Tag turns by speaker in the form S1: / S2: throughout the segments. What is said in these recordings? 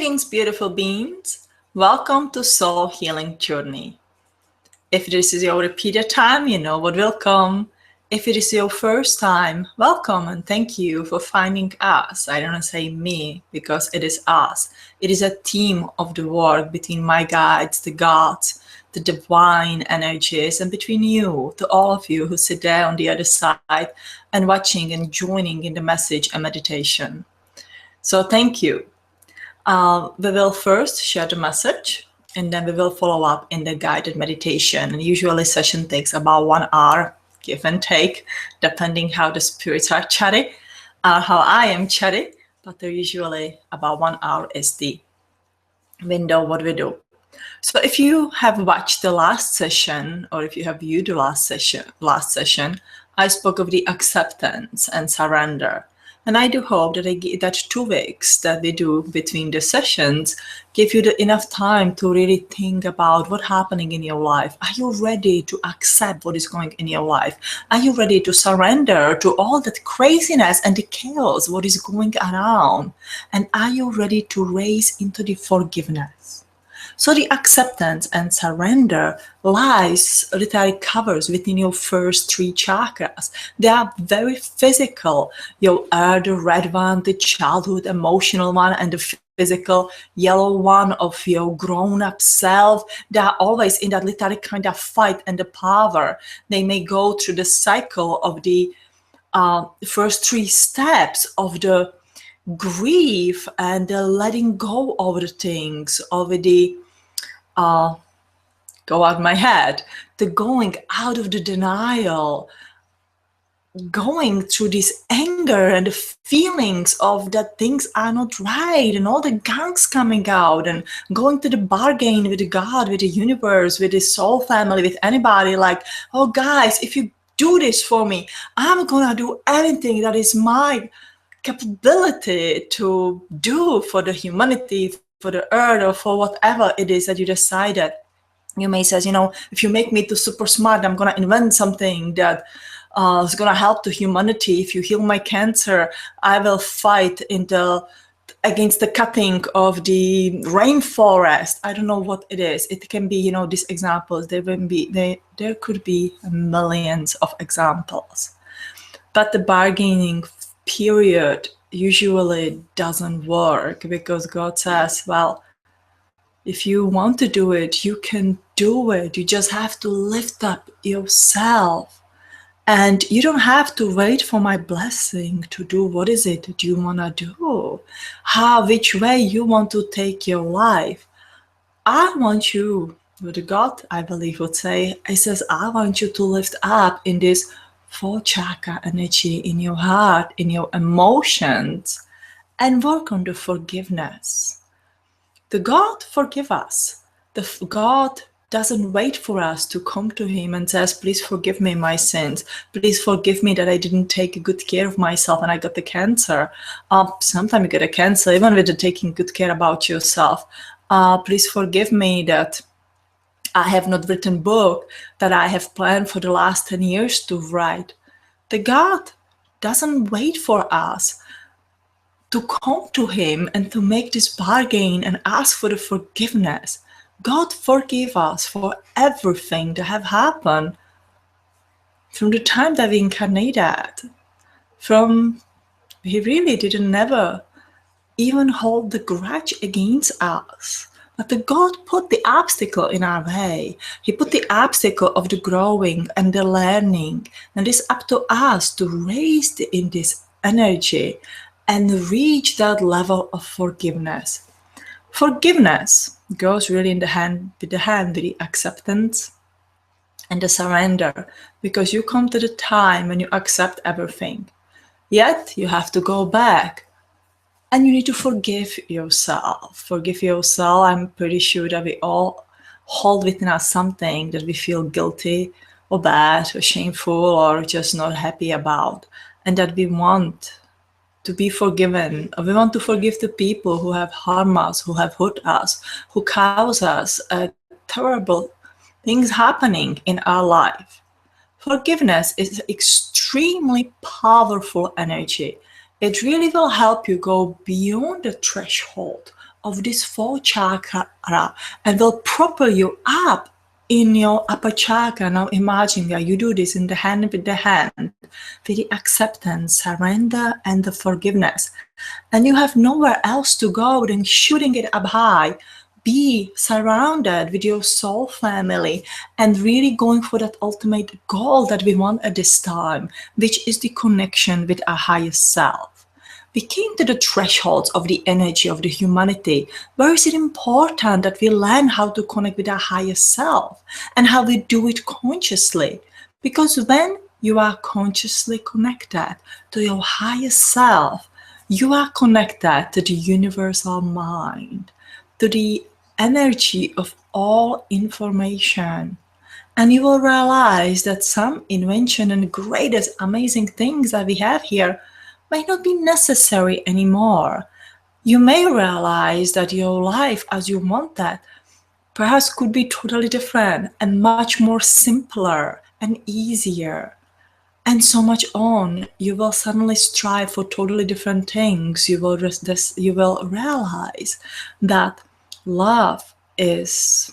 S1: Greetings, beautiful beings. Welcome to Soul Healing Journey. If this is your repeated time, you know what will come. If it is your first time, welcome and thank you for finding us. I don't say me because it is us. It is a team of the work between my guides, the gods, the divine energies, and between you, to all of you who sit there on the other side and watching and joining in the message and meditation. So thank you. We will first share the message and then we will follow up in the guided meditation. And usually session takes about 1 hour, give and take, depending how the spirits are chatty, how I am chatty, but they're usually about 1 hour is the window what we do. So if you have watched the last session or if you have viewed the last session, I spoke of the acceptance and surrender. And I do hope that 2 weeks that we do between the sessions give you enough time to really think about what's happening in your life. Are you ready to accept what is going in your life? Are you ready to surrender to all that craziness and the chaos, what is going around? And are you ready to raise into the forgiveness? So the acceptance and surrender lies literally covers within your first 3 chakras. They are very physical. The red one, the childhood emotional one, and the physical yellow one of your grown-up self. They are always in that literally kind of fight and the power. They may go through the cycle of the first 3 steps of the grief and the letting go of the things, of the go out my head, the going out of the denial, going through this anger and the feelings of that things are not right and all the gangs coming out and going to the bargain with the God, with the universe, with the soul family, with anybody like, oh guys, if you do this for me, I'm gonna do anything that is my capability to do for the humanity, for the earth, or for whatever it is that you decided. You may say, if you make me too super smart, I'm going to invent something that is going to help to humanity. If you heal my cancer, I will fight against the cutting of the rainforest. I don't know what it is. It can be, these examples. There could be millions of examples. But the bargaining period usually doesn't work because God says, well, if you want to do it, you can do it. You just have to lift up yourself. And you don't have to wait for my blessing to do what is it that you want to do. Which way you want to take your life. I want you, what God, I believe, would say, he says, I want you to lift up in this 4 chakra energy in your heart, in your emotions, and work on the forgiveness. The God forgive us. The God doesn't wait for us to come to him and says, please forgive me my sins. Please forgive me that I didn't take good care of myself and I got the cancer. Sometimes you get a cancer even with taking good care about yourself. Please forgive me that I have not written a book that I have planned for the last 10 years to write. The God doesn't wait for us to come to him and to make this bargain and ask for the forgiveness. God forgive us for everything that have happened from the time that we incarnated. He really didn't never even hold the grudge against us. But the God put the obstacle in our way. He put the obstacle of the growing and the learning. And it's up to us to raise in this energy and reach that level of forgiveness. Forgiveness goes really in the hand with the acceptance and the surrender, because you come to the time when you accept everything. Yet you have to go back. And you need to forgive yourself. Forgive yourself. I'm pretty sure that we all hold within us something that we feel guilty or bad or shameful or just not happy about. And that we want to be forgiven. We want to forgive the people who have harmed us, who have hurt us, who cause us terrible things happening in our life. Forgiveness is an extremely powerful energy. It really will help you go beyond the threshold of this fourth chakra and will propel you up in your upper chakra. Now imagine that you do this in the hand with the hand, with the acceptance, surrender, and the forgiveness. And you have nowhere else to go than shooting it up high. Be surrounded with your soul family and really going for that ultimate goal that we want at this time, which is the connection with our highest self. We came to the thresholds of the energy of the humanity. Where is it important that we learn how to connect with our higher self and how we do it consciously? Because when you are consciously connected to your higher self, you are connected to the universal mind, to the energy of all information. And you will realize that some invention and greatest amazing things that we have here may not be necessary anymore. You may realize that your life as you want that perhaps could be totally different and much more simpler and easier. And so much on. You will suddenly strive for totally different things. You will realize that love is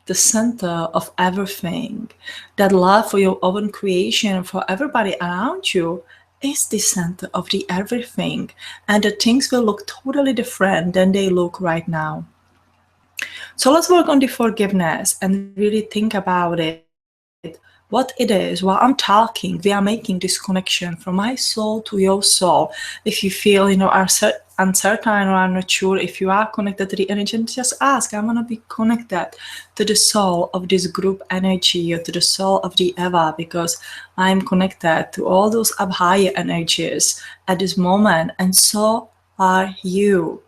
S1: the center of everything. That love for your own creation, for everybody around you, is the center of the everything. And the things will look totally different than they look right now. So let's work on the forgiveness and really think about it. What it is, while I'm talking, we are making this connection from my soul to your soul. If you feel, are uncertain or are not sure if you are connected to the energy, just ask. I want to be connected to the soul of this group energy or to the soul of the Eva, because I'm connected to all those up higher energies at this moment, and so are you.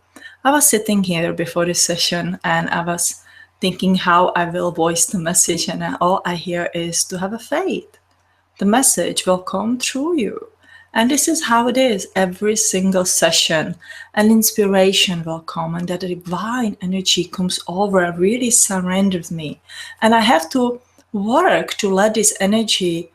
S1: I was sitting here before this session and I was thinking how I will voice the message, and all I hear is to have a faith. The message will come through you. And this is how it is every single session. An inspiration will come and that divine energy comes over and really surrenders me. And I have to work to let this energy,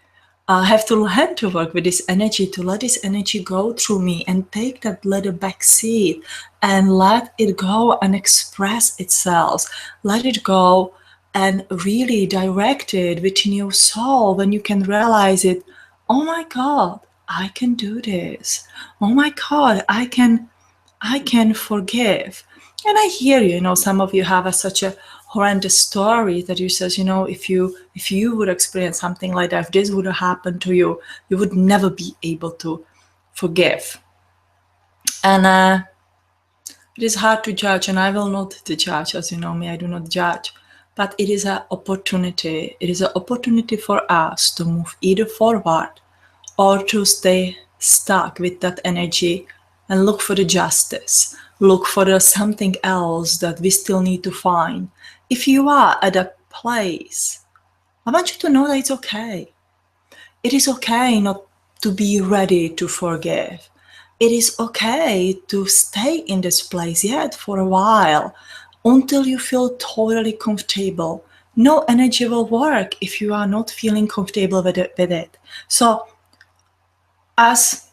S1: I have to learn to work with this energy, to let this energy go through me and take that little back seat and let it go and express itself. Let it go and really direct it within your soul when you can realize it. Oh my God, I can do this. Oh my God, I can forgive. And I hear you, some of you have such a horrendous story that you says, if you would experience something like that, if this would have happened to you, you would never be able to forgive. And it is hard to judge, and I will not judge, as you know me, I do not judge. But it is an opportunity. It is an opportunity for us to move either forward or to stay stuck with that energy and look for the justice, look for the something else that we still need to find. If you are at a place, I want you to know that it's okay. It is okay not to be ready to forgive. It is okay to stay in this place yet for a while until you feel totally comfortable. No energy will work if you are not feeling comfortable with it. So as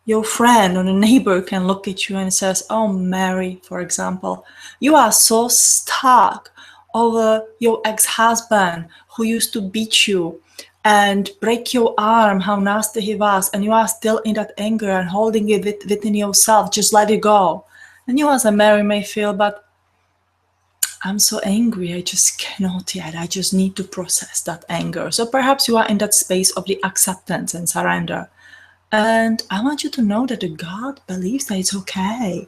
S1: your friend or a neighbor can look at you and says, oh, Mary, for example, you are so stuck over your ex-husband who used to beat you and break your arm, how nasty he was, and you are still in that anger and holding it within yourself. Just let it go. And you as a Mary may feel, but I'm so angry, I just cannot yet. I just need to process that anger. So perhaps you are in that space of the acceptance and surrender. And I want you to know that the God believes that it's okay.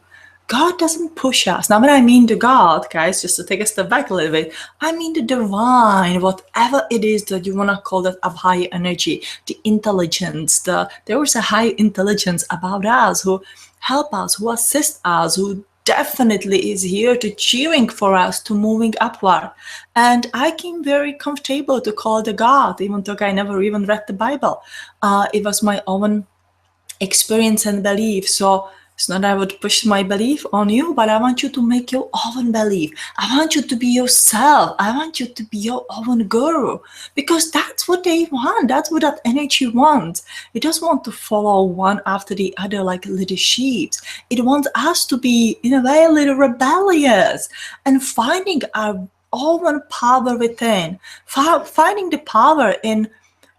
S1: God doesn't push us. Now, when I mean the God, guys, just to take a step back a little bit, I mean the divine, whatever it is that you want to call that of higher energy, the intelligence. There is a high intelligence about us who help us, who assist us, who definitely is here to cheering for us to moving upward. And I came very comfortable to call the God, even though I never even read the Bible. It was my own experience and belief. So It's not I would push my belief on you, but I want you to make your own belief. I want you to be yourself. I want you to be your own guru. Because that's what they want. That's what that energy wants. It doesn't want to follow one after the other like little sheep. It wants us to be, in a way, a little rebellious and finding our own power within. Finding the power in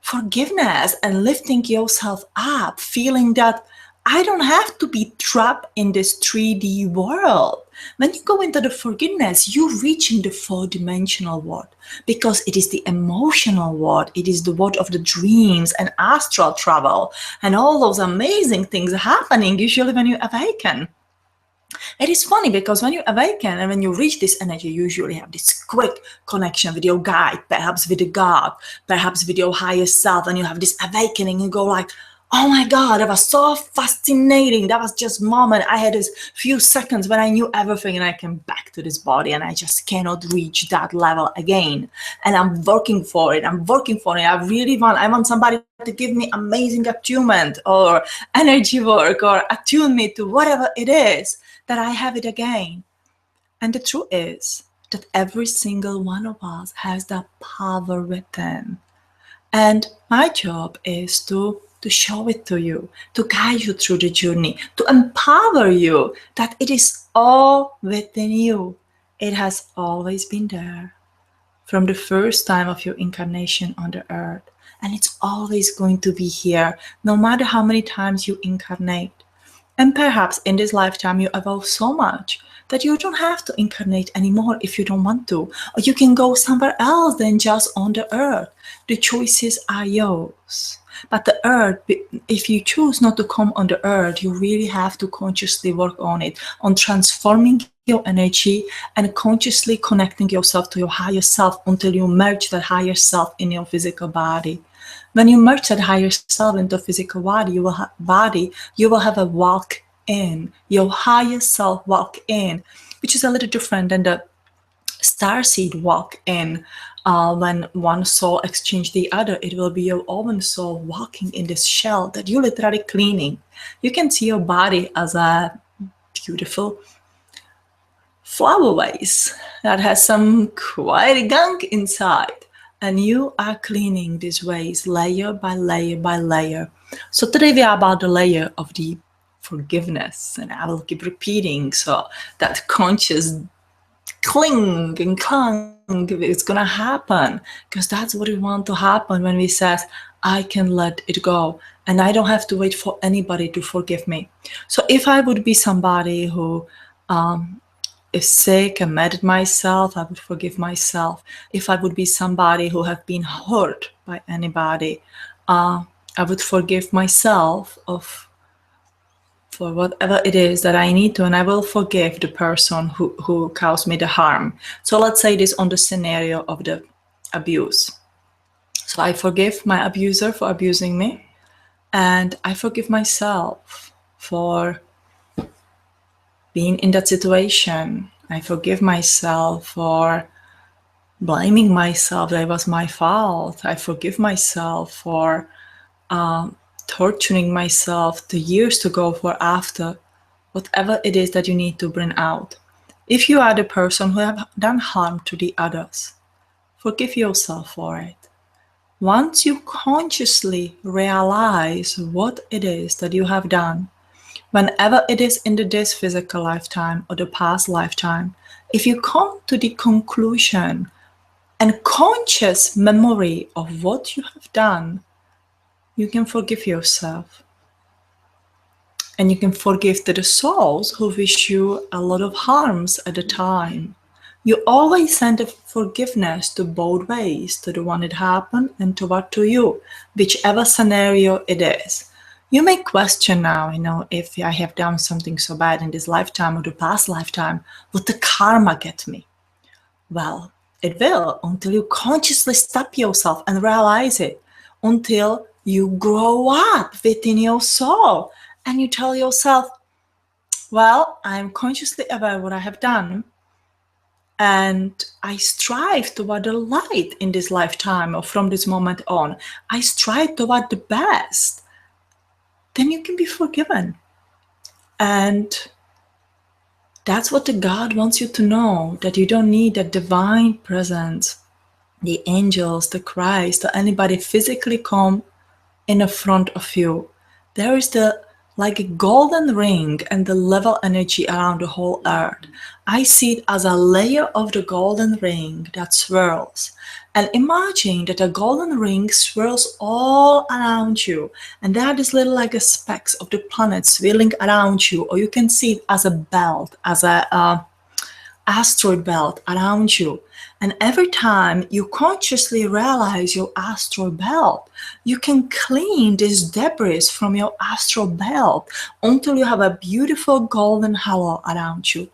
S1: forgiveness and lifting yourself up, feeling that I don't have to be trapped in this 3D world. When you go into the forgiveness, you reach in the 4-dimensional world because it is the emotional world. It is the world of the dreams and astral travel and all those amazing things happening usually when you awaken. It is funny because when you awaken and when you reach this energy, you usually have this quick connection with your guide, perhaps with a God, perhaps with your higher self, and you have this awakening. You go like, oh my God, that was so fascinating. That was just moment. I had this few seconds when I knew everything and I came back to this body and I just cannot reach that level again. And I'm working for it. I want somebody to give me amazing attunement or energy work or attune me to whatever it is that I have it again. And the truth is that every single one of us has that power within. And my job is to show it to you, to guide you through the journey, to empower you that it is all within you. It has always been there from the first time of your incarnation on the earth. And it's always going to be here, no matter how many times you incarnate. And perhaps in this lifetime you evolve so much that you don't have to incarnate anymore if you don't want to. Or you can go somewhere else than just on the earth. The choices are yours. But the earth, if you choose not to come on the earth, you really have to consciously work on it, on transforming your energy and consciously connecting yourself to your higher self until you merge that higher self in your physical body. When you merge that higher self into physical body, you will have a walk in, your higher self walk in, which is a little different than the starseed walk in. When one soul exchange the other, it will be your own soul walking in this shell that you're literally cleaning. You can see your body as a beautiful flower vase that has some quite gunk inside. And you are cleaning this vase layer by layer by layer. So today we are about the layer of the forgiveness. And I will keep repeating so that conscious cling and clung, it's gonna happen, because that's what we want to happen when we say, I can let it go and I don't have to wait for anybody to forgive me. So if I would be somebody who is sick and mad at myself, I would forgive myself. If I would be somebody who have been hurt by anybody, I would forgive myself for whatever it is that I need to, and I will forgive the person who caused me the harm. So let's say this on the scenario of the abuse. So I forgive my abuser for abusing me, and I forgive myself for being in that situation. I forgive myself for blaming myself that it was my fault. I forgive myself for torturing myself the years to go for after, whatever it is that you need to bring out. If you are the person who have done harm to the others, forgive yourself for it. Once you consciously realize what it is that you have done, whenever it is in this physical lifetime or the past lifetime, if you come to the conclusion and conscious memory of what you have done, you can forgive yourself. And you can forgive the souls who wish you a lot of harms at the time. You always send a forgiveness to both ways, to the one it happened and to you, whichever scenario it is. You may question now, if I have done something so bad in this lifetime or the past lifetime, would the karma get me? Well, it will, until you consciously stop yourself and realize it, until you grow up within your soul and you tell yourself, well, I'm consciously aware of what I have done, and I strive toward the light in this lifetime or from this moment on. I strive toward the best. Then you can be forgiven. And that's what the God wants you to know, that you don't need that divine presence, the angels, the Christ, or anybody physically come in the front of you. There is the like a golden ring and the level energy around the whole earth. I see it as a layer of the golden ring that swirls. And imagine that a golden ring swirls all around you. And there are these little like a specks of the planet swirling around you. Or you can see it as a belt, as a asteroid belt around you. And every time you consciously realize your astral belt, you can clean this debris from your astral belt until you have a beautiful golden halo around you.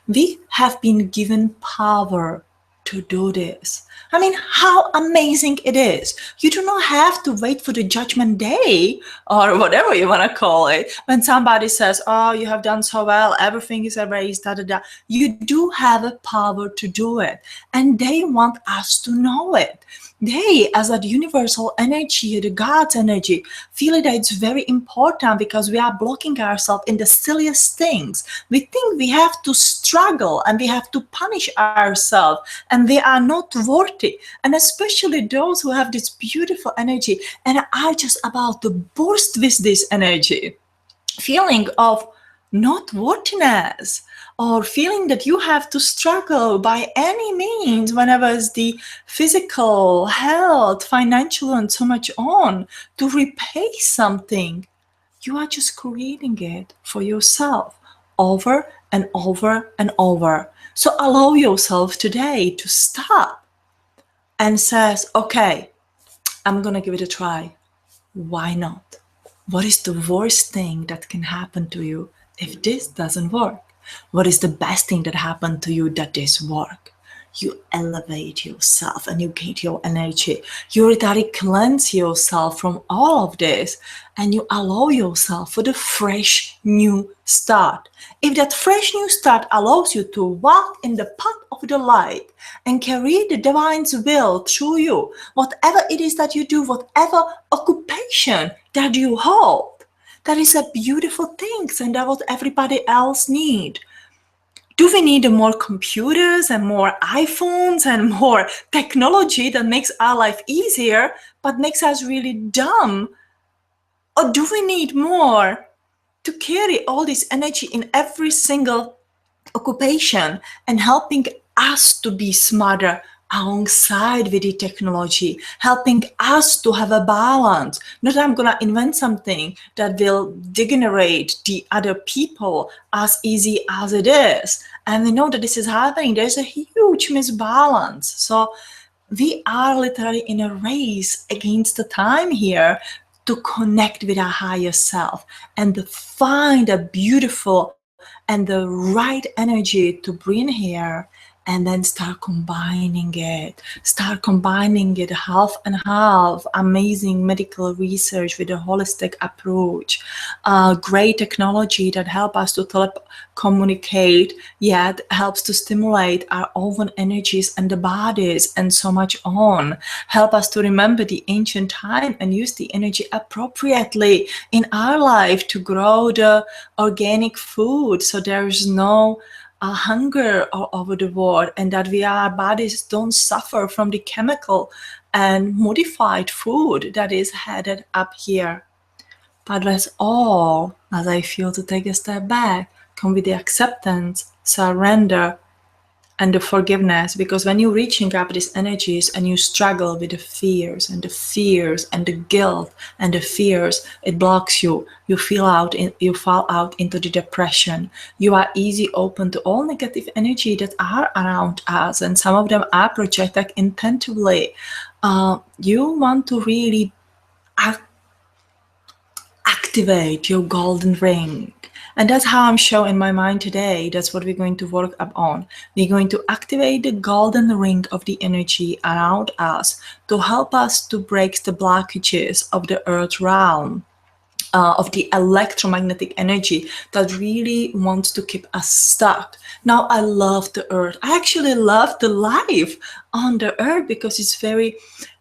S1: We have been given power to do this. I mean, how amazing it is. You do not have to wait for the judgment day or whatever you want to call it. When somebody says, oh, you have done so well, everything is erased, da da da. You do have a power to do it. And they want us to know it. They, as a universal energy, the God's energy, feel that it's very important because we are blocking ourselves in the silliest things. We think we have to struggle and we have to punish ourselves and we are not worthy. And especially those who have this beautiful energy and are just about to burst with this energy, feeling of not worthiness, or feeling that you have to struggle by any means whenever it's the physical, health, financial, and so much on to repay something. You are just creating it for yourself over and over and over. So allow yourself today to stop and says, okay, I'm going to give it a try. Why not? What is the worst thing that can happen to you if this doesn't work? What is the best thing that happened to you that this work? You elevate yourself and you get your energy. You already cleanse yourself from all of this and you allow yourself for the fresh new start. If that fresh new start allows you to walk in the path of the light and carry the divine's will through you, whatever it is that you do, whatever occupation that you hold, that is a beautiful thing, and that's what everybody else need. Do we need more computers and more iPhones and more technology that makes our life easier but makes us really dumb? Or do we need more to carry all this energy in every single occupation and helping us to be smarter alongside with the technology, helping us to have a balance? Not that I'm going to invent something that will degenerate the other people as easy as it is. And we know that this is happening. There's a huge misbalance. So we are literally in a race against the time here to connect with our higher self and to find a beautiful and the right energy to bring here, and then start combining it half and half. Amazing medical research with a holistic approach, great technology that help us to communicate, yet helps to stimulate our own energies and the bodies and so much on. Help us to remember the ancient time and use the energy appropriately in our life to grow the organic food so there is no hunger all over the world, and that our bodies don't suffer from the chemical and modified food that is headed up here. But let's all, as I feel, to take a step back, come with the acceptance, surrender, and the forgiveness. Because when you're reaching up these energies and you struggle with the fears and the guilt and the fears, it blocks you. You fall out into the depression. You are easy open to all negative energy that are around us, and some of them are projected intentionally. You want to really activate your golden ring. And that's how I'm showing my mind today. That's what we're going to work up on. We're going to activate the golden ring of the energy around us to help us to break the blockages of the earth realm, of the electromagnetic energy that really wants to keep us stuck. Now, I love the earth. I actually love the life on the earth because it's very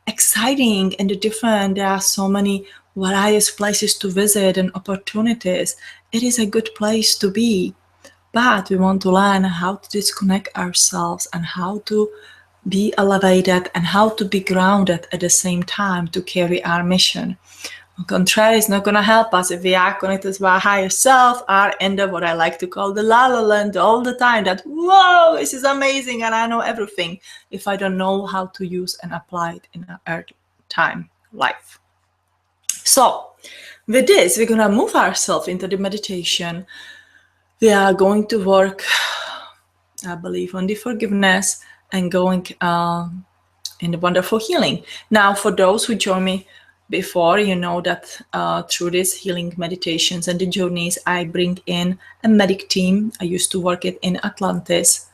S1: exciting and different. There are so many various places to visit and opportunities. It is a good place to be. But we want to learn how to disconnect ourselves and how to be elevated and how to be grounded at the same time to carry our mission. On contrary, it's not going to help us if we are connected to our higher self, are in the what I like to call the la la land all the time, that whoa, this is amazing and I know everything, if I don't know how to use and apply it in our earth time life. So with this, we're going to move ourselves into the meditation. We are going to work, I believe, on the forgiveness and going in the wonderful healing. Now, for those who join me before, you know that through these healing meditations and the journeys, I bring in a medic team. I used to work it in Atlantis,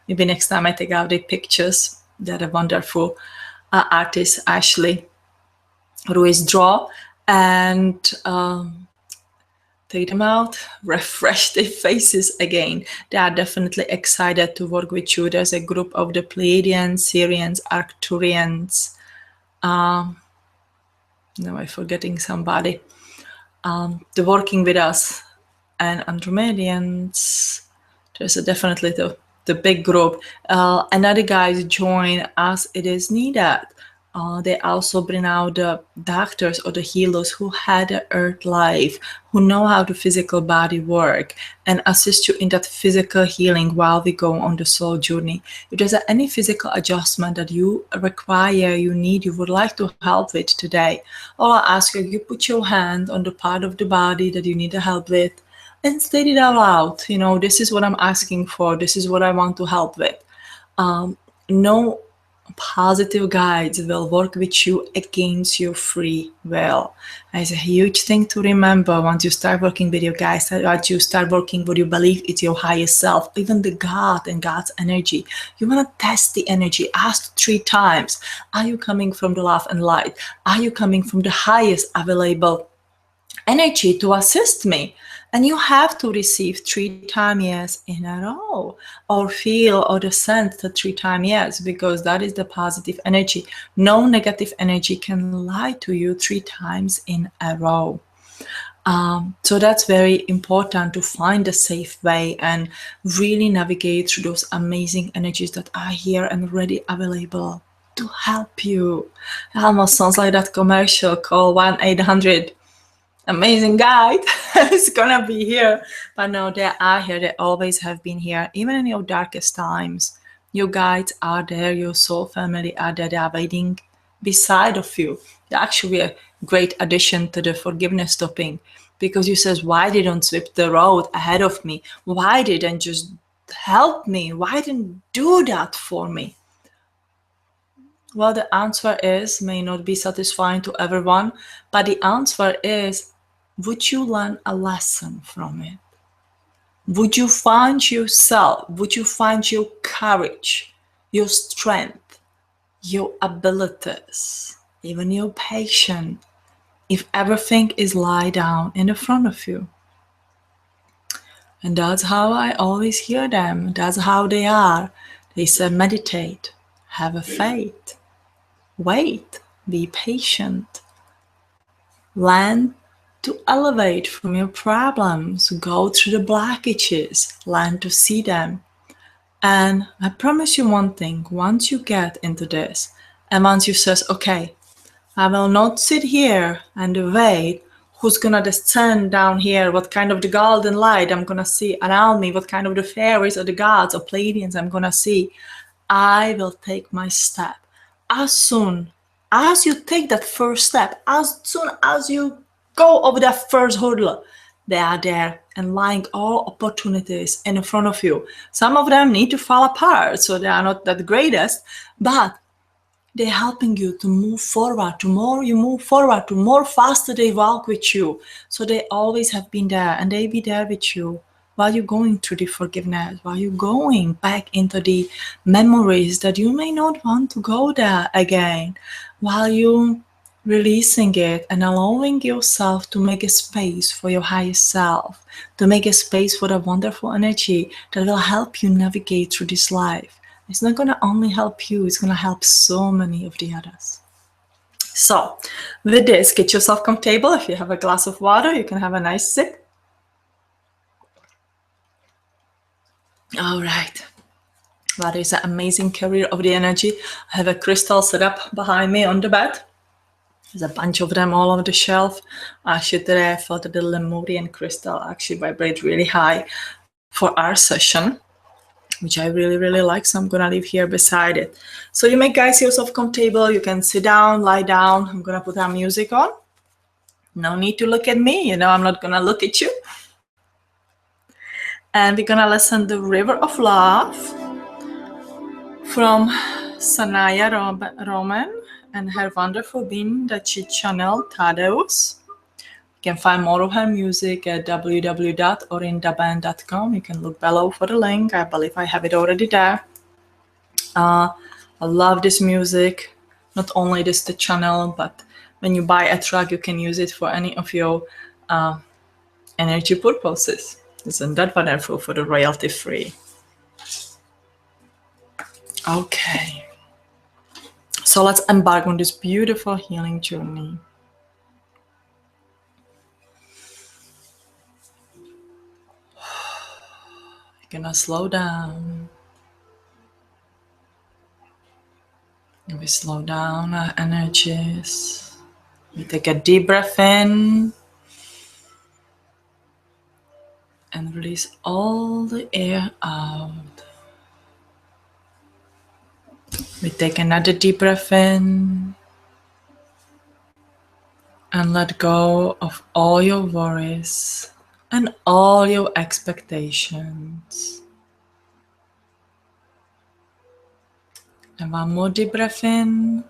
S1: maybe next time I take out the pictures that a wonderful artist, Ashley Ruiz, draw, and take them out, refresh their faces again. They are definitely excited to work with you. There's a group of the Pleiadians, Syrians, Arcturians. No, I'm forgetting somebody. They're working with us. And Andromedians. There's definitely the big group. Another guys join as it is needed. They also bring out the doctors or the healers who had an earth life, who know how the physical body work, and assist you in that physical healing while we go on the soul journey. If there's any physical adjustment that you require, you need, you would like to help with today, all I ask you put your hand on the part of the body that you need help with and state it out loud. You know, this is what I'm asking for. This is what I want to help with. No positive guides will work with you against your free will. It's a huge thing to remember once you start working with your guides, once you start working what you believe is your highest self, even the God and God's energy. You want to test the energy. Ask 3 times. Are you coming from the love and light? Are you coming from the highest available energy to assist me? And you have to receive 3 times yes in a row, or feel or the sense the 3 times yes, because that is the positive energy. No negative energy can lie to you 3 times in a row. So that's very important to find a safe way and really navigate through those amazing energies that are here and ready available to help you. It almost sounds like that commercial call 1-800 amazing guide is gonna be here. But no, they are here. They always have been here, even in your darkest times. Your guides are there. Your soul family are there. They are waiting beside of you. They're actually a great addition to the forgiveness topic, because you says, why didn't sweep the road ahead of me? Why didn't just help me? Why didn't do that for me? Well, the answer is, may not be satisfying to everyone, but the answer is, would you learn a lesson from it? Would you find yourself? Would you find your courage, your strength, your abilities, even your patience, if everything is lie down in the front of you? And that's how I always hear them. That's how they are. They say, meditate, have a faith, wait, be patient, learn to elevate from your problems, go through the blockages, learn to see them. And I promise you one thing, once you get into this, and once you says, okay, I will not sit here and wait who's gonna descend down here, what kind of the golden light I'm gonna see around me, what kind of the fairies or the gods or Pleiadians I'm gonna see. I will take my step. As soon as you take that first step, as soon as you go over that first hurdle, they are there and lying all opportunities in front of you. Some of them need to fall apart, so they are not that greatest, but they're helping you to move forward. The more you move forward, the more faster they walk with you. So they always have been there, and they be there with you while you're going through the forgiveness, while you're going back into the memories that you may not want to go there again, while you releasing it and allowing yourself to make a space for your highest self, to make a space for the wonderful energy that will help you navigate through this life. It's not going to only help you, it's going to help so many of the others. So with this, get yourself comfortable. If you have a glass of water, you can have a nice sip. All right. Water is an amazing carrier of the energy. I have a crystal set up behind me on the bed. There's a bunch of them all over the shelf. Actually, today I thought that the Lemurian crystal actually vibrates really high for our session, which I really, really like. So I'm gonna leave here beside it. So you make, guys, yourself comfortable. You can sit down, lie down. I'm gonna put our music on. No need to look at me. You know, I'm not gonna look at you. And we're gonna listen to River of Love from Sanaya Roman and her wonderful being that she channeled, Thaddeus. You can find more of her music at www.orindaband.com. You can look below for the link. I believe I have it already there. I love this music. Not only this the channel, but when you buy a track, you can use it for any of your energy purposes. Isn't that wonderful for the royalty free? Okay. So let's embark on this beautiful healing journey. You're gonna slow down. And we slow down our energies. We take a deep breath in and release all the air out. We take another deep breath in and let go of all your worries and all your expectations. And one more deep breath in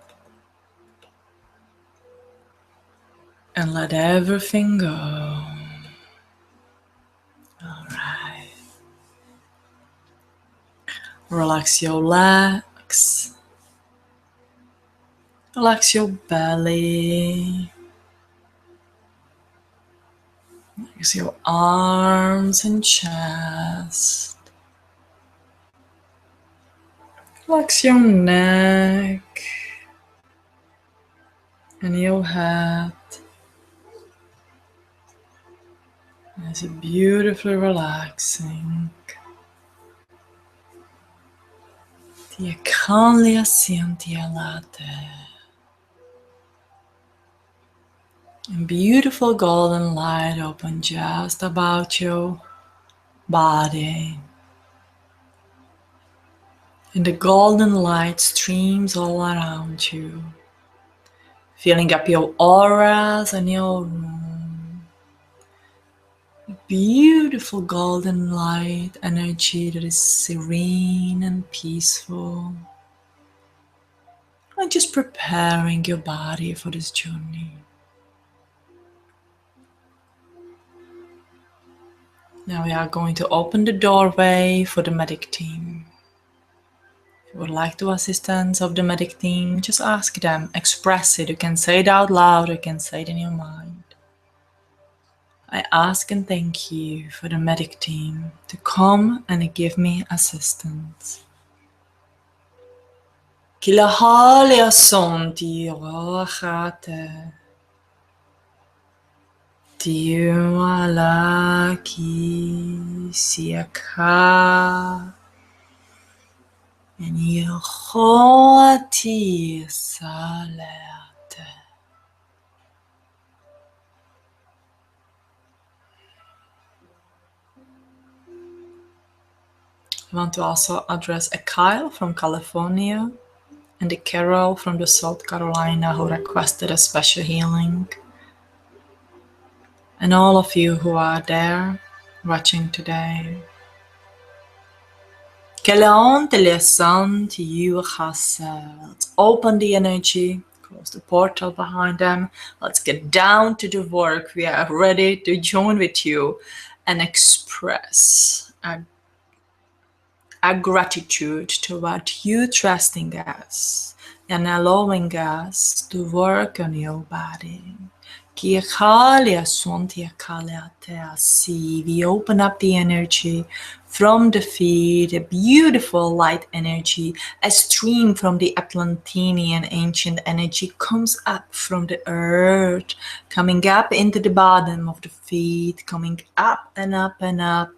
S1: and let everything go. All right. Relax your legs. Relax your belly. Relax your arms and chest. Relax your neck and your head. It's beautifully relaxing. Ti calli assenti alate. And beautiful golden light open just about your body. And the golden light streams all around you, filling up your auras and your room. Beautiful golden light energy that is serene and peaceful. And just preparing your body for this journey. Now we are going to open the doorway for the medic team. If you would like the assistance of the medic team, just ask them, express it. You can say it out loud, you can say it in your mind. I ask and thank you for the medic team to come and give me assistance. Kilahalia sonti rochate. Tiwalaki siaka. And Yehoati salate. I want to also address a Kyle from California and a Carol from the South Carolina who requested a special healing. And all of you who are there watching today. Let's open the energy, close the portal behind them. Let's get down to the work. We are ready to join with you and express our gratitude toward you trusting us and allowing us to work on your body. We open up the energy From the feet, a beautiful light energy, a stream from the Atlantean ancient energy comes up from the earth, coming up into the bottom of the feet, coming up and up and up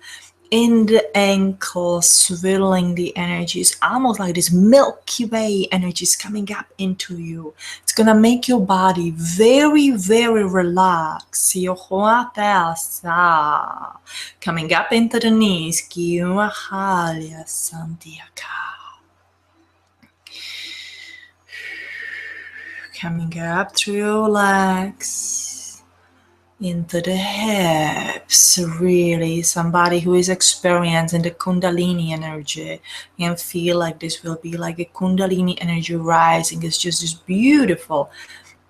S1: in the ankles, swirling the energies, almost like this Milky Way energies coming up into you. It's gonna make your body very, very relaxed. Coming up into the knees. Coming up through your legs, into the hips. Really, somebody who is experiencing the Kundalini energy can feel like this will be like a Kundalini energy rising. It's just this beautiful,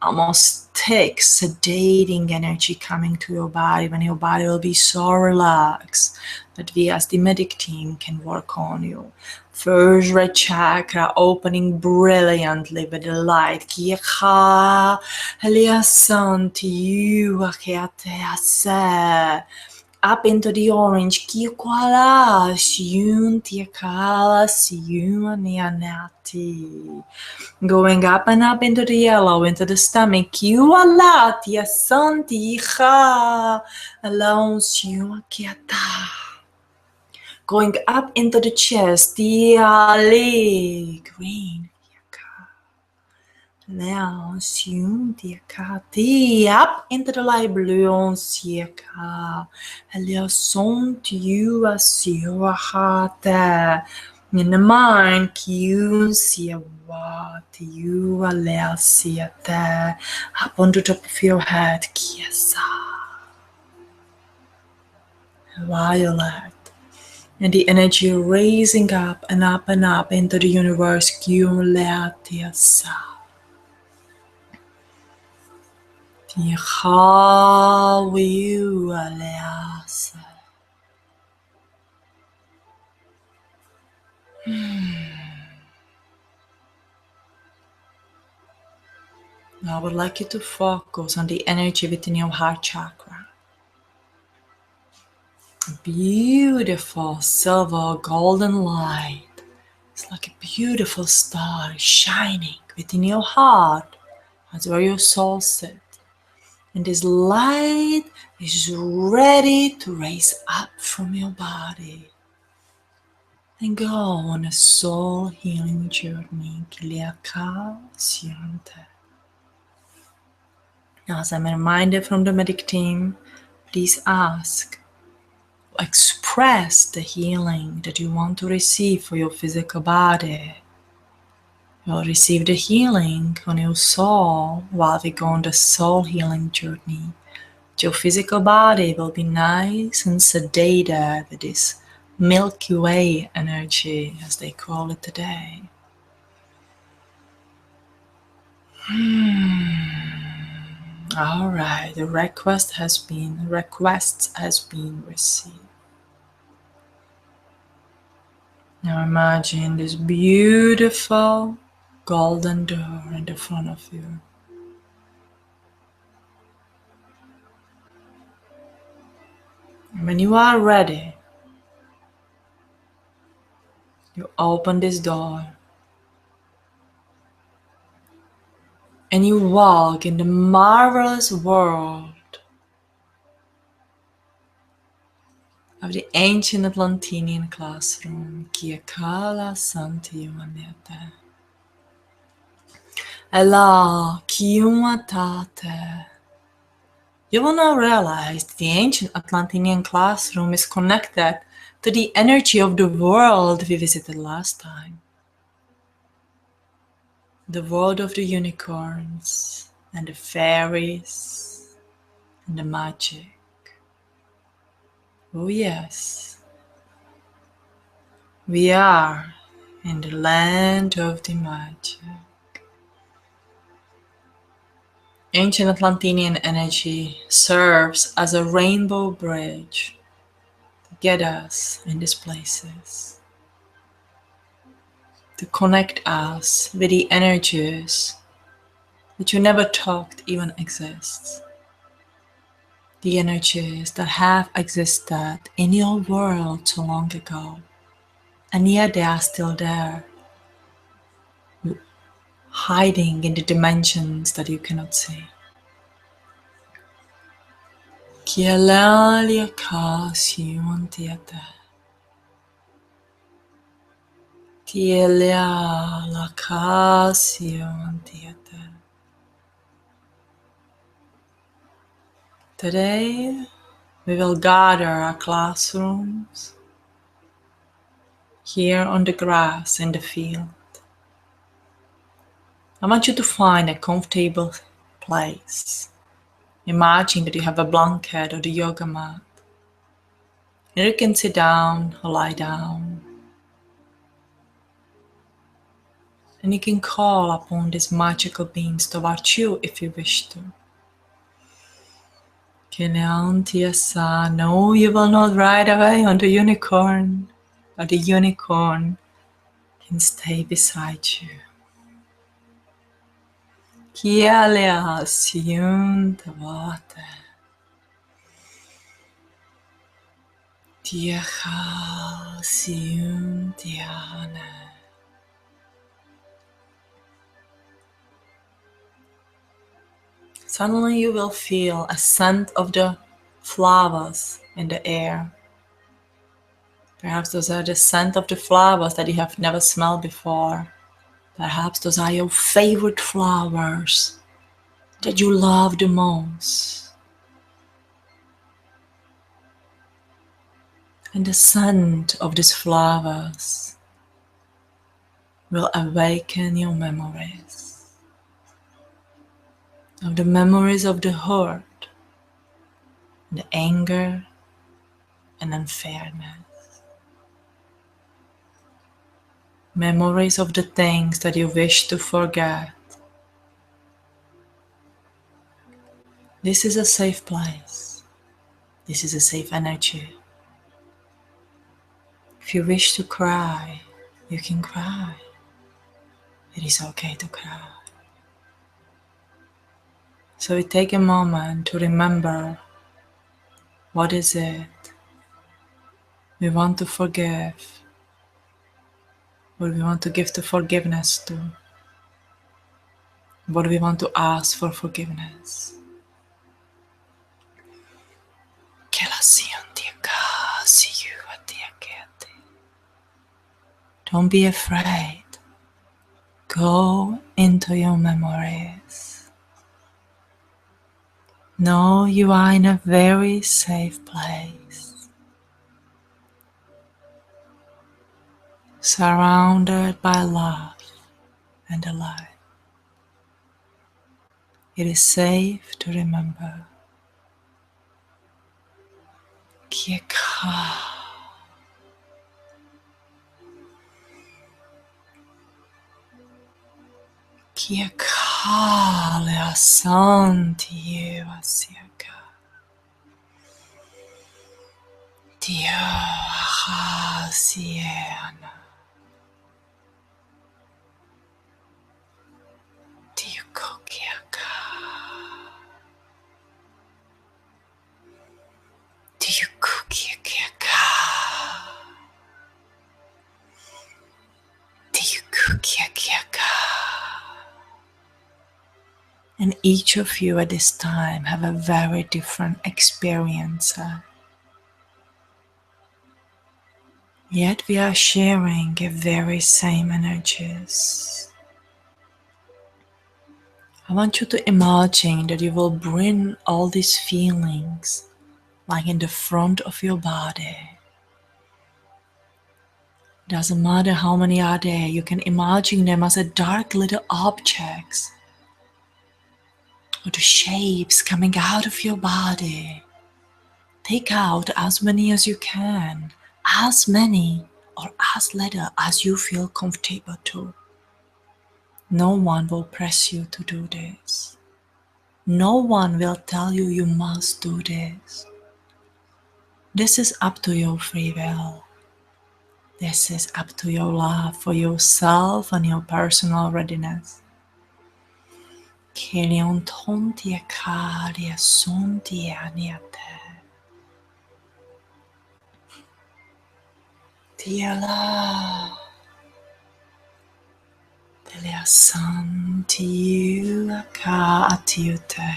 S1: almost thick, sedating energy coming to your body, when your body will be so relaxed that we as the medic team can work on you. First red chakra opening brilliantly with the light. Up into the orange. Going up and up into the yellow, into the stomach. Going up into the chest. Green. Up into the light blue. In the mind, up on the top of your head, violet, and the energy raising up and up and up into the universe, I would like you to focus on the energy within your heart chakra. Beautiful silver golden light. It's like a beautiful star shining within your heart. That's where your soul sits. And this light is ready to raise up from your body and go on a soul healing journey. Now, as I'm reminded from the medic team, please ask, express the healing that you want to receive for your physical body. You'll receive the healing on your soul while we go on the soul healing journey. Your physical body will be nice and sedated with this Milky Way energy, as they call it today. All right, the request has been received. Now imagine this beautiful golden door in the front of you. And when you are ready, you open this door and you walk in the marvelous world of the ancient Atlantean classroom. Kiakala Santi Manete. Ela Kiumatate. You will now realize that the ancient Atlantean classroom is connected to the energy of the world we visited last time. The world of the unicorns and the fairies and the magic. Oh yes, we are in the land of the magic. Ancient Atlantean energy serves as a rainbow bridge to get us in these places, to connect us with the energies that you never thought even exists. the energies that have existed in your world so long ago, and yet they are still there, hiding in the dimensions that you cannot see. Kialalia kasiuntiate. Tielia la kasiuntiate. Today we will gather our classrooms here on the grass in the field. I want you to find a comfortable place. Imagine that you have a blanket or the yoga mat. And you can sit down or lie down. And you can call upon these magical beings towards you if you wish to. No, you will not ride away on the unicorn, but the unicorn can stay beside you. Kialea siuntavate. Tiecha siuntiane. Suddenly you will feel a scent of the flowers in the air. Perhaps those are the scent of the flowers that you have never smelled before. Perhaps those are your favorite flowers that you love the most. And the scent of these flowers will awaken your memories. Of the memories of the hurt, the anger and unfairness. Memories of the things that you wish to forget. This is a safe place. This is a safe energy. If you wish to cry, you can cry. It is okay to cry. So we take a moment to remember what is it we want to forgive, what we want to give to forgiveness to, what we want to ask for forgiveness. Don't be afraid. Go into your memories. Know you are in a very safe place, surrounded by love and alive. It is safe to remember. Kieka. Kieka le asanti evasiaka. Dio hasiena. Dio kokiaka. Dio kokiaka. Dio kokiaka. And each of you at this time have a very different experience. Yet we are sharing the very same energies. I want you to imagine that you will bring all these feelings like in the front of your body. Doesn't matter how many are there, you can imagine them as a dark little objects or the shapes coming out of your body. Take out as many as you can, as many or as little as you feel comfortable to. No one will press you to do this. No one will tell you you must do this. This is up to your free will. This is up to your love for yourself and your personal readiness. Kelion tontia karia sontia niate. Tiala. Delia santiu ka atiute.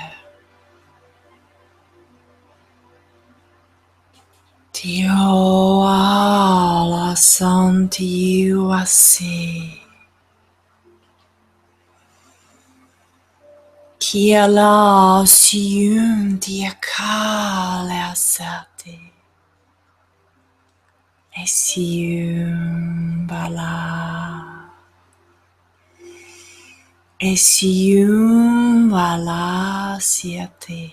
S1: Tio ala santiu asi. Kiala siun dia kale asati. Esium bala. Esium bala siate.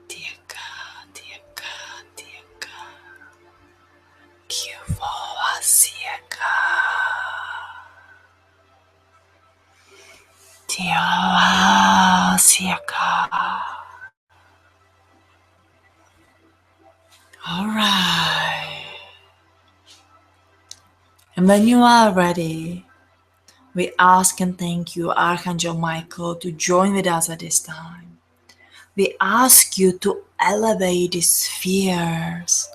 S1: Diaka, diaka, diaka. Kivoa siaka. Tiawa siaka. All right. And when you are ready, we ask and thank you, Archangel Michael, to join with us at this time. We ask you to elevate these fears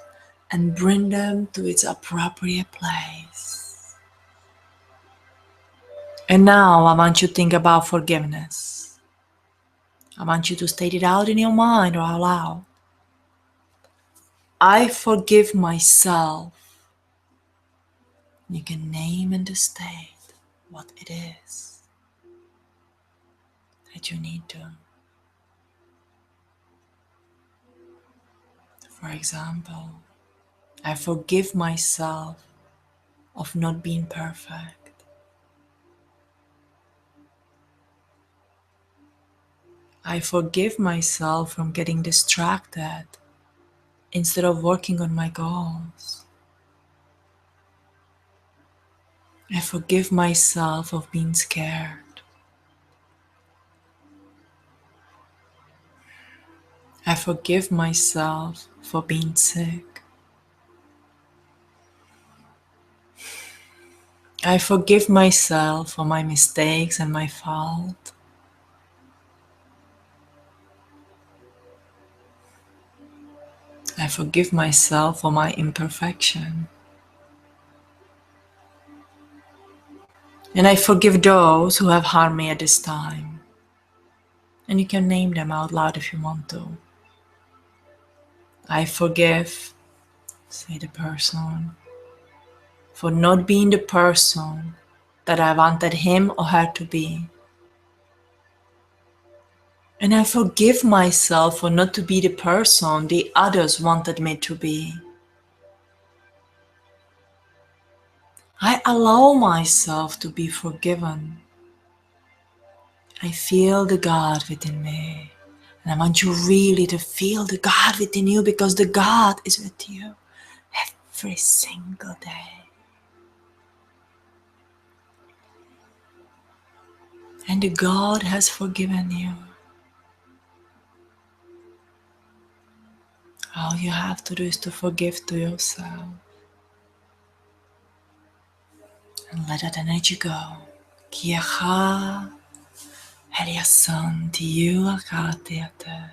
S1: and bring them to its appropriate place. And now I want you to think about forgiveness. I want you to state it out in your mind or out loud. I forgive myself. You can name and state what it is that you need to. For example, I forgive myself of not being perfect. I forgive myself from getting distracted instead of working on my goals. I forgive myself of being scared. I forgive myself for being sick. I forgive myself for my mistakes and my fault. I forgive myself for my imperfection. And I forgive those who have harmed me at this time. And you can name them out loud if you want to. I forgive, say the person, for not being the person that I wanted him or her to be. And I forgive myself for not to be the person the others wanted me to be. I allow myself to be forgiven. I feel the God within me. And I want you really to feel the God within you, because the God is with you every single day. And the God has forgiven you. All you have to do is to forgive to yourself. And let that energy go. Kiaha Heliasan Tiua Katiate.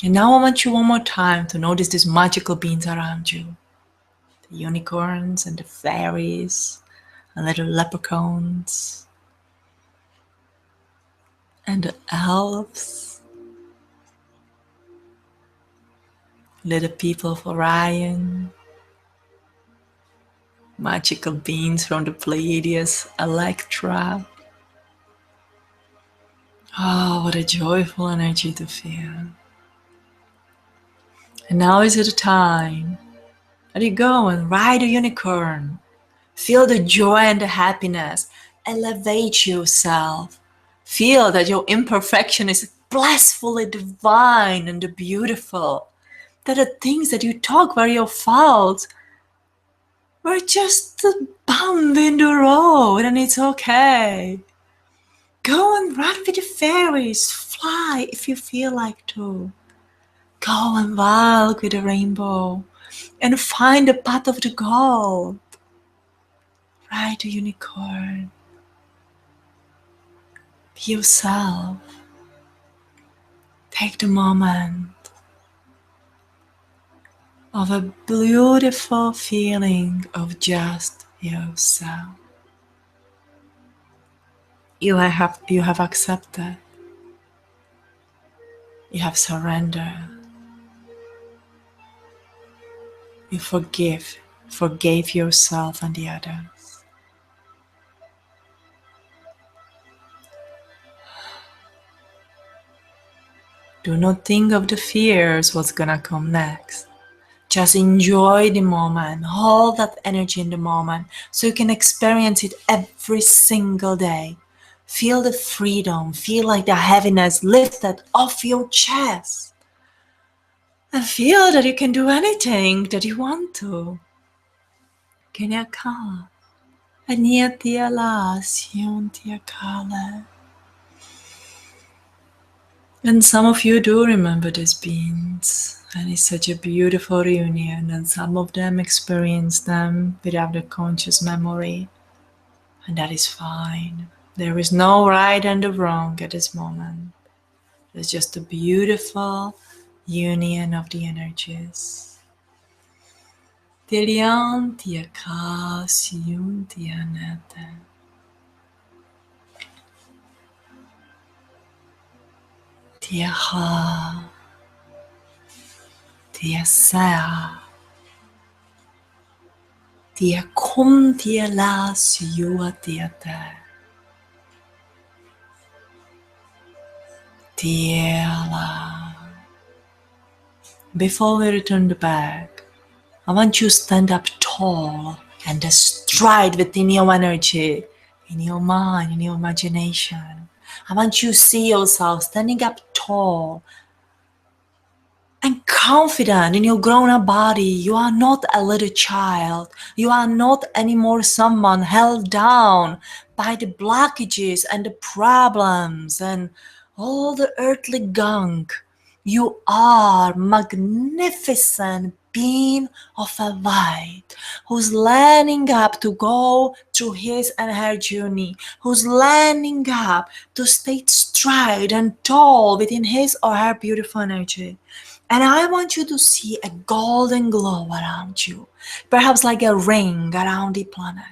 S1: And now I want you one more time to notice these magical beings around you. The unicorns and the fairies and little leprechauns and the elves, little people of Orion, magical beings from the Pleiades, Electra. Oh, what a joyful energy to feel. And now is the time that you go and ride a unicorn. Feel the joy and the happiness. Elevate yourself. Feel that your imperfection is blissfully divine and beautiful. That the things that you talk were your fault were just a bump in the road, and it's okay. Go and run with the fairies. Fly if you feel like to. Go and walk with the rainbow and find the path of the gold. Ride the unicorn. Be yourself. Take the moment of a beautiful feeling of just yourself. You have accepted. You have surrendered. You forgave yourself and the others. Do not think of the fears, what's gonna come next. Just enjoy the moment, hold that energy in the moment so you can experience it every single day. Feel the freedom, feel like the heaviness lifted off your chest. And feel that you can do anything that you want to. Kenyaka, Ania la Sion Kale. And some of you do remember these beings, and it's such a beautiful reunion, and some of them experience them without a conscious memory, and that is fine. There is no right and wrong at this moment. It's just a beautiful union of the energies. Tilian tiaka siun tianete. Tiaha. Tiasea. Tia kom tia la siua tiate. Tiela. Before we return the back, I want you to stand up tall and stride within your energy, in your mind, in your imagination. I want you to see yourself standing up tall and confident in your grown-up body. You are not a little child. You are not anymore someone held down by the blockages and the problems and all the earthly gunk. You are magnificent being of a light who's learning up to go through his and her journey, who's learning up to stay straight and tall within his or her beautiful energy. And I want you to see a golden glow around you, perhaps like a ring around the planet.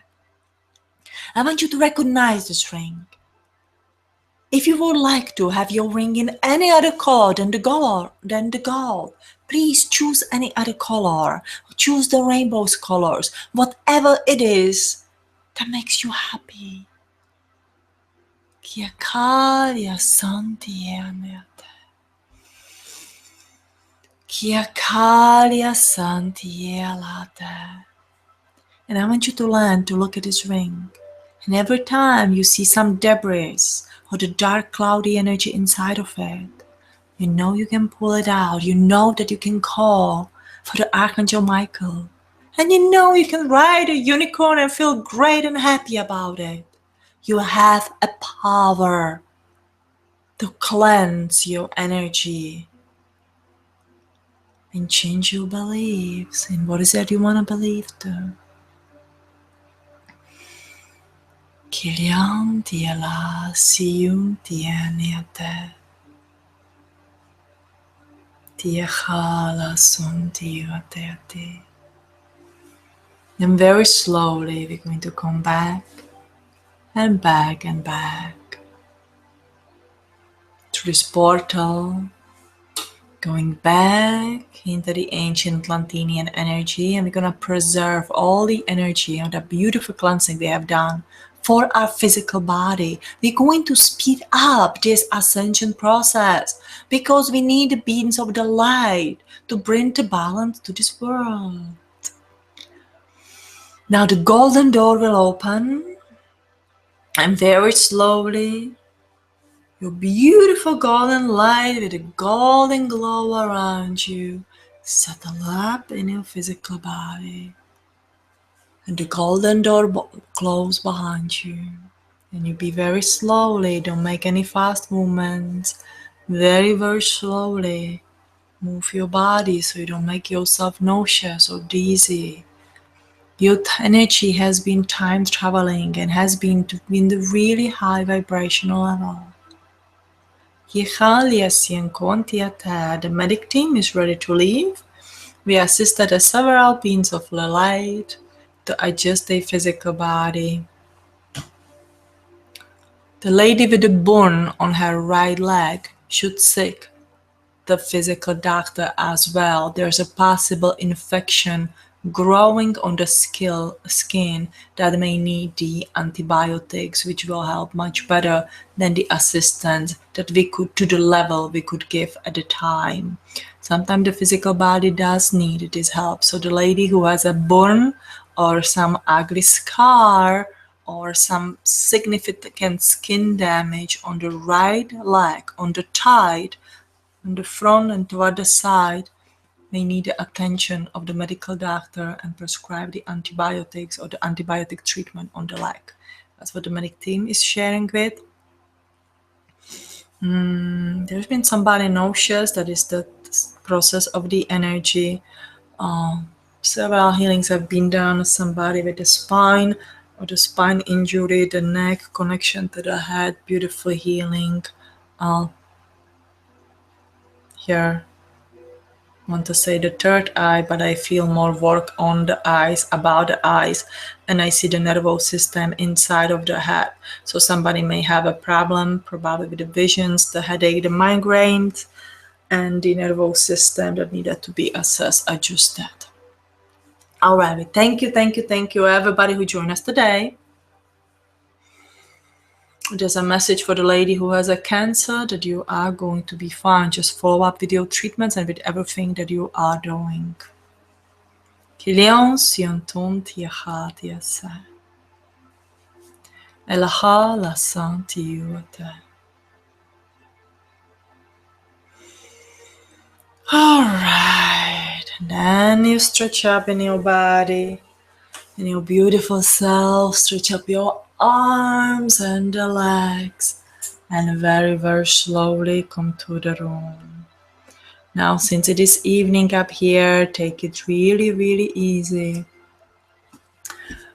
S1: I want you to recognize this ring. If you would like to have your ring in any other color than the gold, please choose any other color. Choose the rainbow's colors, whatever it is that makes you happy. Kiakaria santianete. Kiakaria santielate. And I want you to learn to look at this ring. And every time you see some debris or the dark cloudy energy inside of it, you know you can pull it out. You know that you can call for the Archangel Michael. And you know you can ride a unicorn and feel great and happy about it. You have a power to cleanse your energy and change your beliefs. And what is that you want to believe to? Kilian tiela siun tianiate. Tiachala sun tiateati. Then very slowly we're going to come back and back and back through this portal, going back into the ancient Atlantinian energy, and we're going to preserve all the energy and the beautiful cleansing we have done for our physical body. We're going to speed up this ascension process because we need the beings of the light to bring the balance to this world. Now the golden door will open, and very slowly your beautiful golden light with a golden glow around you settle up in your physical body, and the golden door close behind you. And you be very slowly, don't make any fast movements, very very slowly move your body so you don't make yourself nauseous or dizzy. Your energy has been time traveling and has been in the really high vibrational level. The medic team is ready to leave. We assisted several beings of the light to adjust their physical body. The lady with the burn on her right leg should seek the physical doctor as well. There's a possible infection growing on the skin that may need the antibiotics, which will help much better than the assistance that we could, to the level we could give at the time. Sometimes the physical body does need this help. So the lady who has a burn or some ugly scar or some significant skin damage on the right leg, on the thigh, on the front and toward the side, may need the attention of the medical doctor and prescribe the antibiotics or the antibiotic treatment on the leg. That's what the medic team is sharing with. There's been somebody nauseous. That is the process of the energy. Several healings have been done. Somebody with the spine or the spine injury, the neck connection to the head, beautiful healing. Here want to say the third eye, but I feel more work on the eyes, about the eyes, and I see the nervous system inside of the head. So somebody may have a problem, probably with the visions, the headache, the migraines, and the nervous system that needed to be assessed, adjusted. All right, thank you, everybody who joined us today. There's a message for the lady who has a cancer that you are going to be fine. Just follow up with your treatments and with everything that you are doing. Kilian sianton tiacha tiasa. Elaha la santiuta. Alright. And then you stretch up in your body. In your beautiful self, stretch up your arms and the legs. And very, very slowly come to the room. Now, since it is evening up here, take it really, really easy.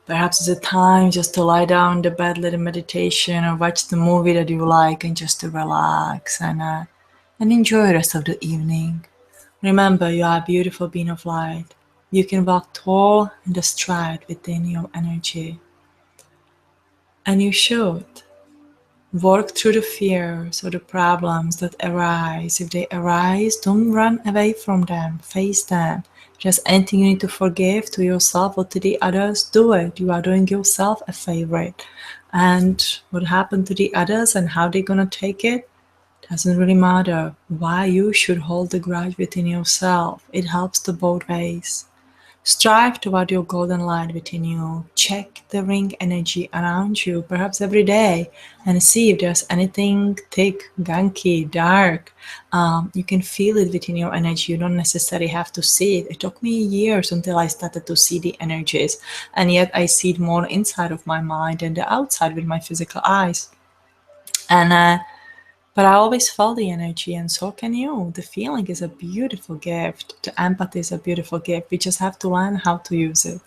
S1: Perhaps it's a time just to lie down in the bed, little meditation, or watch the movie that you like, and just to relax and enjoy the rest of the evening. Remember, you are a beautiful being of light. You can walk tall and stride within your energy. And you should work through the fears or the problems that arise. If they arise, don't run away from them. Face them. Just anything you need to forgive to yourself or to the others, do it. You are doing yourself a favor. And what happened to the others and how they're gonna take it doesn't really matter. Why you should hold the grudge within yourself. It helps the both ways. Strive toward your golden light within you. Check the ring energy around you, perhaps every day, and see if there's anything thick, gunky, dark. You can feel it within your energy. You don't necessarily have to see it. It took me years until I started to see the energies, and yet I see it more inside of my mind than the outside with my physical eyes. But I always felt the energy, and so can you. The feeling is a beautiful gift. The empathy is a beautiful gift. We just have to learn how to use it.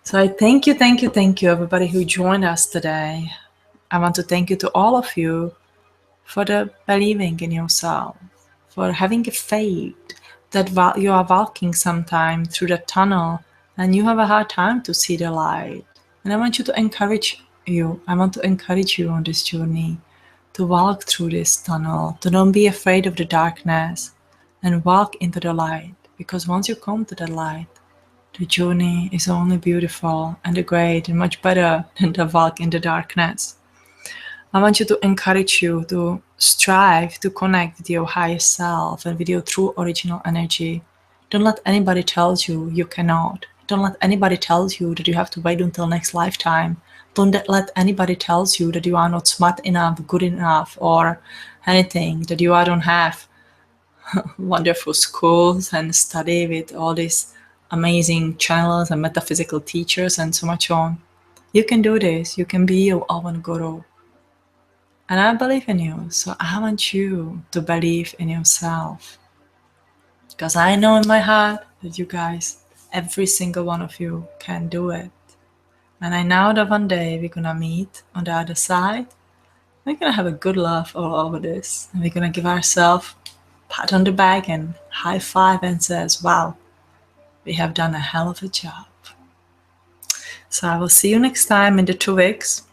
S1: So I thank you, everybody who joined us today. I want to thank you to all of you for the believing in yourself, for having a faith that you are walking sometime through the tunnel and you have a hard time to see the light. And I want you to encourage you. I want to encourage you on this journey to walk through this tunnel, to don't be afraid of the darkness and walk into the light. Because once you come to the light, the journey is only beautiful and great and much better than the walk in the darkness. I want you to encourage you to strive to connect with your higher self and with your true original energy. Don't let anybody tell you you cannot. Don't let anybody tell you that you have to wait until next lifetime. Don't let anybody tell you that you are not smart enough, good enough, or anything, that you don't have wonderful schools and study with all these amazing channels and metaphysical teachers and so much on. You can do this. You can be your own guru. And I believe in you, so I want you to believe in yourself. Because I know in my heart that you guys Every single one of you can do it. And I know that one day we're gonna meet on the other side. We're gonna have a good laugh all over this. And we're gonna give ourselves a pat on the back and high five and says, wow, we have done a hell of a job. So I will see you next time in the 2 weeks.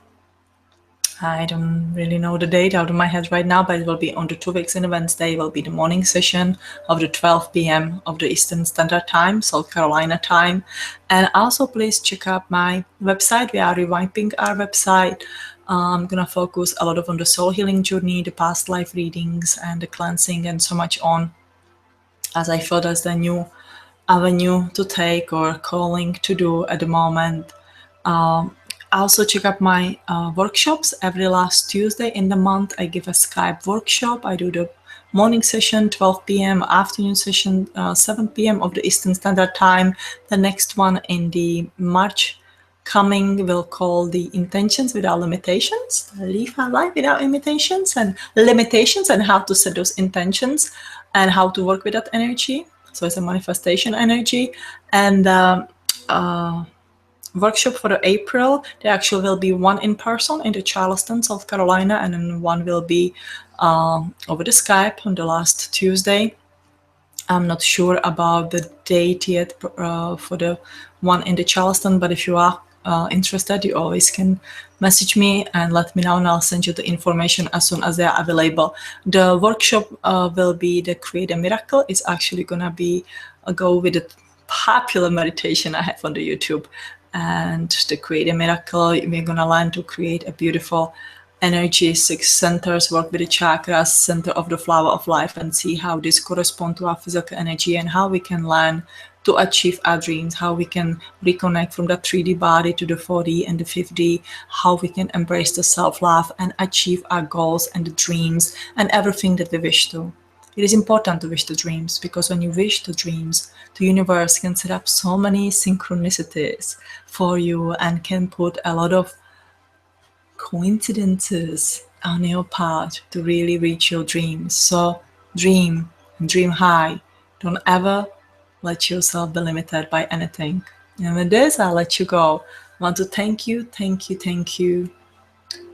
S1: I don't really know the date out of my head right now, but it will be on the 2 weeks in a Wednesday. It will be the morning session of the 12 p.m. of the Eastern Standard Time, South Carolina time. And also please check out my website. We are revamping our website. I'm going to focus a lot on the soul healing journey, the past life readings, and the cleansing, and so much on, as I feel that's the new avenue to take or calling to do at the moment. Also check out my workshops. Every last Tuesday in the month I give a Skype workshop. I do the morning session 12 p.m, afternoon session 7 p.m. of the Eastern Standard Time. The next one in the March coming will call the Intentions Without Limitations. Live a life without limitations, and how to set those intentions and how to work with that energy. So it's a manifestation energy. And workshop for the April, there actually will be one in person in the Charleston, South Carolina, and then one will be over the Skype on the last Tuesday. I'm not sure about the date yet for the one in the Charleston, but if you are interested, you always can message me and let me know, and I'll send you the information as soon as they are available. The workshop will be the Create a Miracle. It's actually gonna be go with the popular meditation I have on the YouTube. And the Create a Miracle, we're gonna learn to create a beautiful energy, 6 centers, work with the chakras, center of the flower of life, and see how this corresponds to our physical energy, and how we can learn to achieve our dreams, how we can reconnect from the 3D body to the 4D and the 5D, how we can embrace the self-love and achieve our goals and the dreams and everything that we wish to. It is important to wish the dreams, because when you wish the dreams, the universe can set up so many synchronicities for you and can put a lot of coincidences on your path to really reach your dreams. So dream and dream high. Don't ever let yourself be limited by anything. And with this, I'll let you go. I want to thank you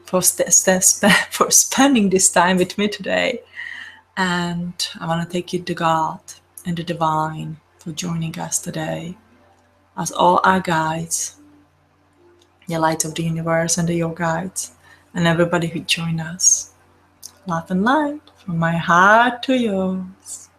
S1: for for spending this time with me today. And I want to thank you to God and the divine for joining us today as all our guides, the light of the universe and your guides, and everybody who joined us. Love and light from my heart to yours.